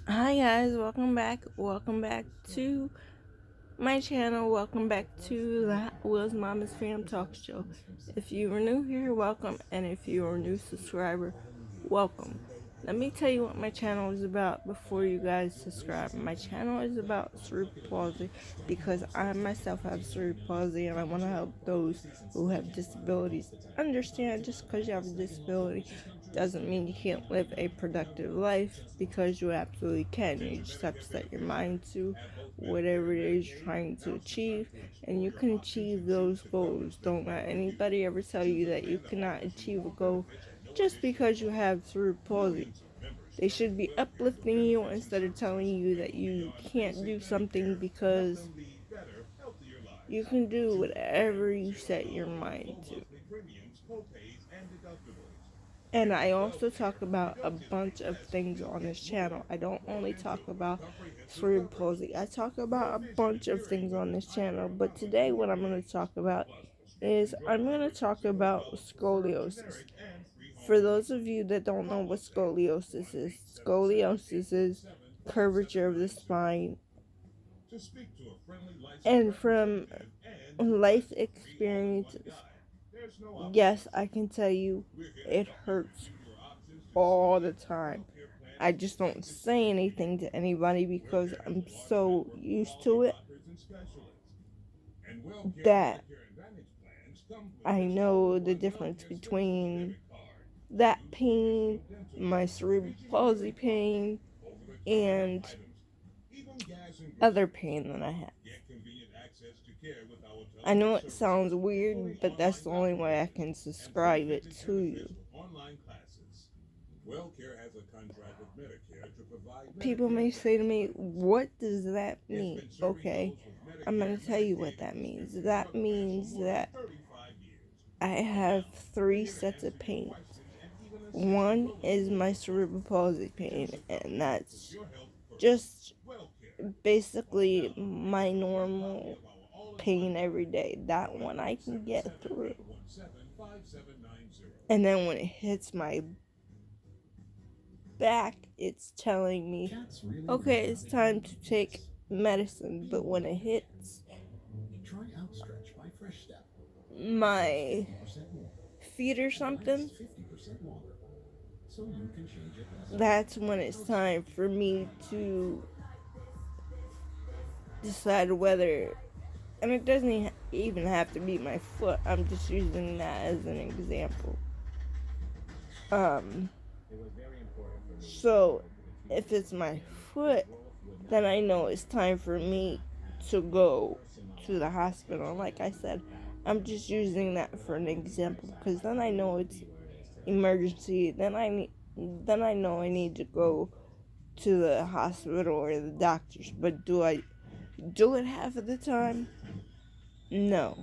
Hi guys, welcome back to my channel, welcome back to the Will's Mama's Fam Talk Show. If you are new here, welcome, and if you are a new subscriber, welcome. Let me tell you what my channel is about before you guys subscribe. My channel is about cerebral palsy because I myself have cerebral palsy and I want to help those who have disabilities. Understand, just because you have a disability doesn't mean you can't live a productive life, because you absolutely can. You just have to set your mind to whatever it is you're trying to achieve, and you can achieve those goals. Don't let anybody ever tell you that you cannot achieve a goal just because you have cerebral palsy. They should be uplifting you instead of telling you that you can't do something, because you can do whatever you set your mind to. And I also talk about a bunch of things on this channel. I don't only talk about cerebral palsy. I talk about a bunch of things on this channel. But today what I'm going to talk about is I'm going to talk about scoliosis. For those of you that don't know what scoliosis is curvature of the spine. And from life experiences, yes, I can tell you it hurts all the time. I just don't say anything to anybody because I'm so used to it that I know the difference between that pain, my cerebral palsy pain, and other pain that I have. I know it sounds weird, but that's the only way I can describe it to you. People may say to me, what does that mean? Okay, I'm going to tell you what that means. That means that I have three sets of pains. One is my cerebral palsy pain, and that's just basically my normal pain every day. That one I can get through. And then when it hits my back, it's telling me, okay, it's time to take medicine. But when it hits my feet or something, that's when it's time for me to decide whether, and it doesn't even have to be my foot, I'm just using that as an example. So if it's my foot, then I know it's time for me to go to the hospital. Like I said, I'm just using that for an example because then I know it's emergency. Then I know I need to go to the hospital or the doctors. But do I do it half of the time? No,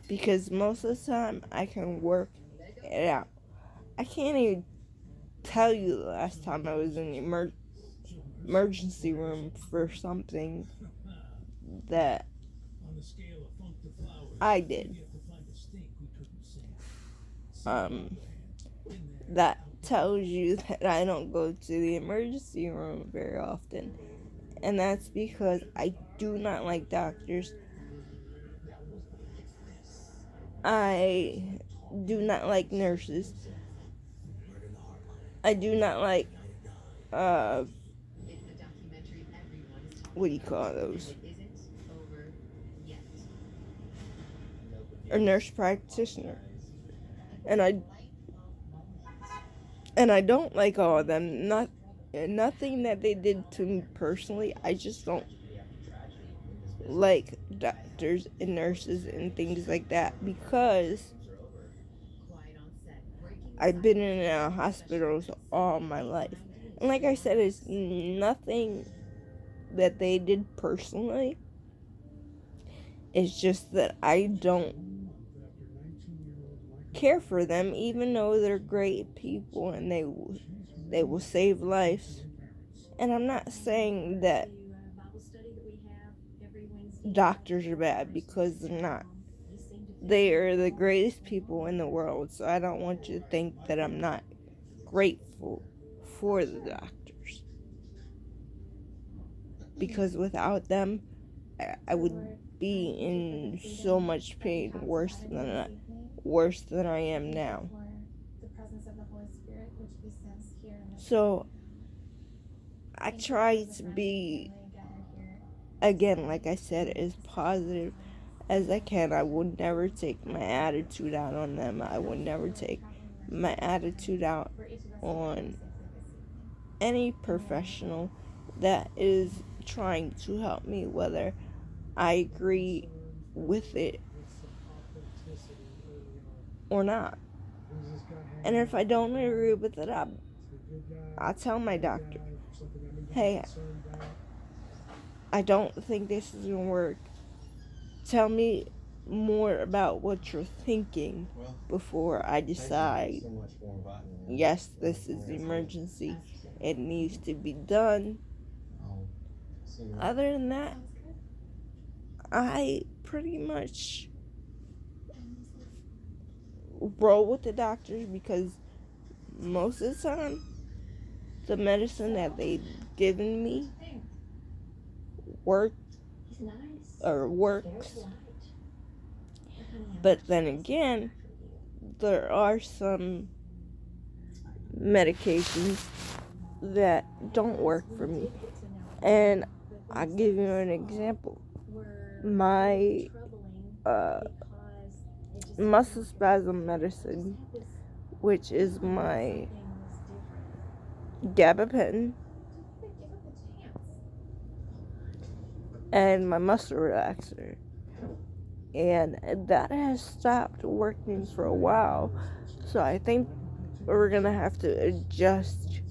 because most of the time I can work it out. I can't even tell you the last time I was in the emergency room for something that I did. That tells you that I don't go to the emergency room very often. And that's because I do not like doctors. I do not like nurses. I do not like, what do you call those? A nurse practitioner. And I don't like all of them. Nothing that they did to me personally. I just don't like doctors and nurses and things like that because I've been in hospitals all my life. And like I said, it's nothing that they did personally. It's just that I don't care for them, even though they're great people and they will save lives. And I'm not saying that doctors are bad, because they're not. They are the greatest people in the world, so I don't want you to think that I'm not grateful for the doctors. because without them, I would be in so much pain, worse than I am now. So I try to be, again, like I said, as positive as I can. I would never take my attitude out on them. I would never take my attitude out on any professional that is trying to help me, whether I agree with it or not. And if I don't agree with it, I'll tell my doctor, hey, I don't think this is going to work. Tell me more about what you're thinking before I decide, yes, this is an emergency. It needs to be done. Other than that, I pretty much roll with the doctors because most of the time, the medicine that they've given me works. But then again, there are some medications that don't work for me. And I'll give you an example. My muscle spasm medicine, which is my gabapentin and my muscle relaxer, and that has stopped working for a while, so I think we're gonna have to adjust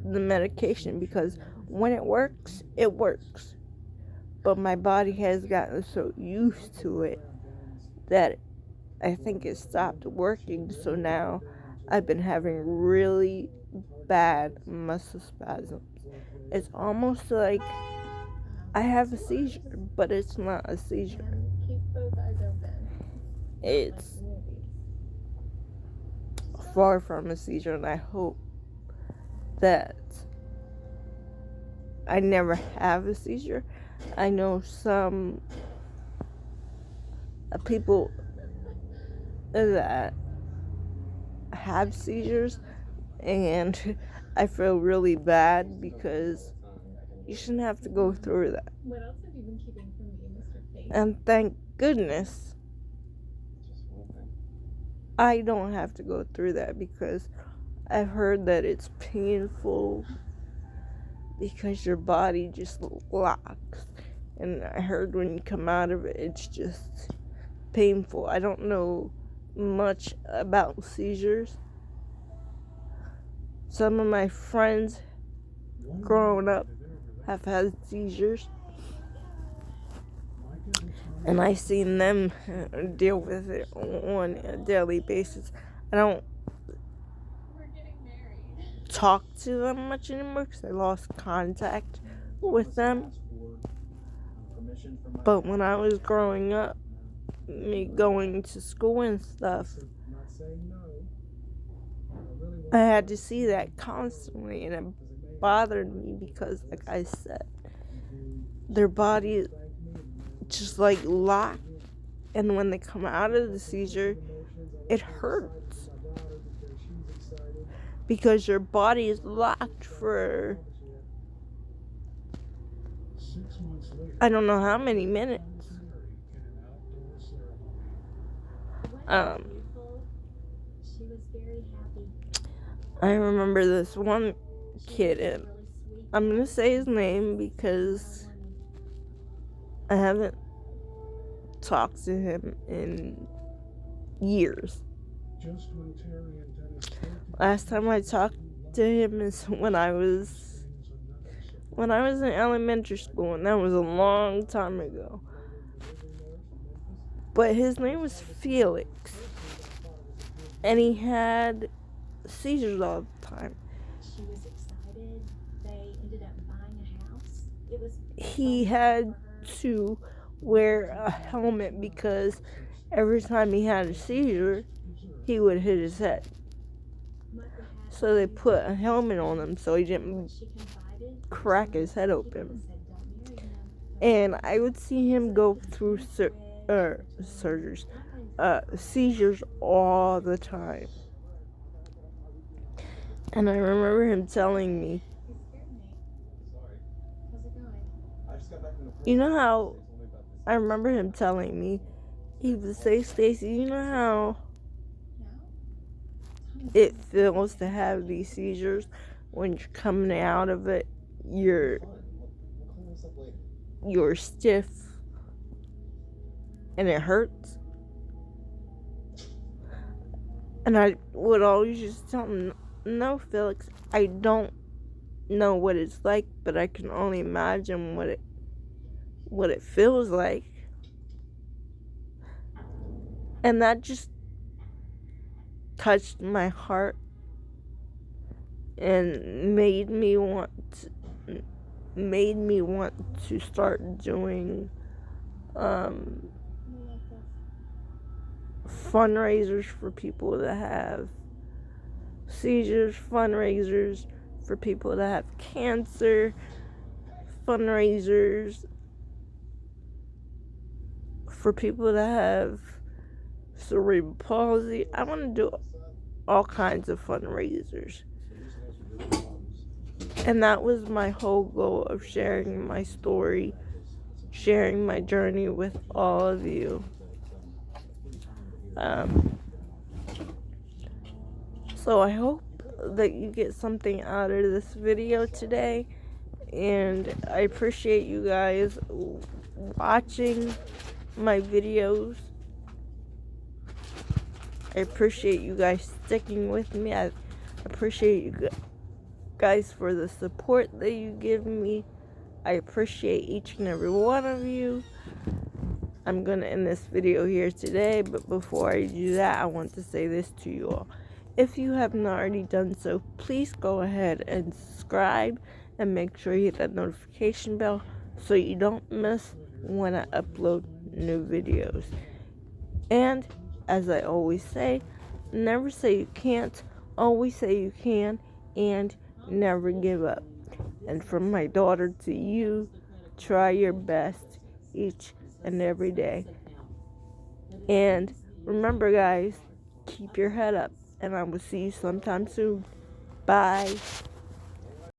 the medication, because when it works, but my body has gotten so used to it that I think it stopped working. So now I've been having really bad muscle spasms. It's almost like I have a seizure, but it's not a seizure. It's far from a seizure, and I hope that I never have a seizure. I know some people that have seizures, and I feel really bad because you shouldn't have to go through that. What else have you been keeping from me, Mr. Fate? And thank goodness I don't have to go through that, because I've heard that it's painful because your body just locks. And I heard when you come out of it, it's just painful. I don't know much about seizures. Some of my friends growing up have had seizures, and I've seen them deal with it on a daily basis. I don't talk to them much anymore because I lost contact with them. But when I was growing up, me going to school and stuff, I had to see that constantly, and it bothered me because, like I said, their body just like locked, and when they come out of the seizure, it hurts because your body is locked for I don't know how many minutes. I remember this one kid, and I'm gonna say his name because I haven't talked to him in years. Last time I talked to him is when I was in elementary school, and that was a long time ago. But his name was Felix, and he had seizures all the time. She was excited. They ended up buying a house. He had to wear a helmet because every time he had a seizure, he would hit his head. So they put a helmet on him so he didn't crack his head open. And I would see him go through seizures all the time. And I remember him telling me, you know how, I remember him telling me, he would say, Stacy, you know how it feels to have these seizures? When you're coming out of it, you're stiff and it hurts. And I would always just tell him, no, Felix, I don't know what it's like, but I can only imagine what it feels like. And that just touched my heart and made me want to start doing fundraisers for people that have seizures, fundraisers for people that have cancer, fundraisers for people that have cerebral palsy. I want to do all kinds of fundraisers. And that was my whole goal of sharing my story, sharing my journey with all of you. So I hope that you get something out of this video today, and I appreciate you guys watching my videos. I appreciate you guys sticking with me. I appreciate you guys for the support that you give me. I appreciate each and every one of you. I'm going to end this video here today, but before I do that, I want to say this to you all. If you have not already done so, please go ahead and subscribe and make sure you hit that notification bell so you don't miss when I upload new videos. And as I always say, never say you can't, always say you can, and never give up. And from my daughter to you, try your best each and every day. And remember, guys, keep your head up, and I will see you sometime soon. Bye.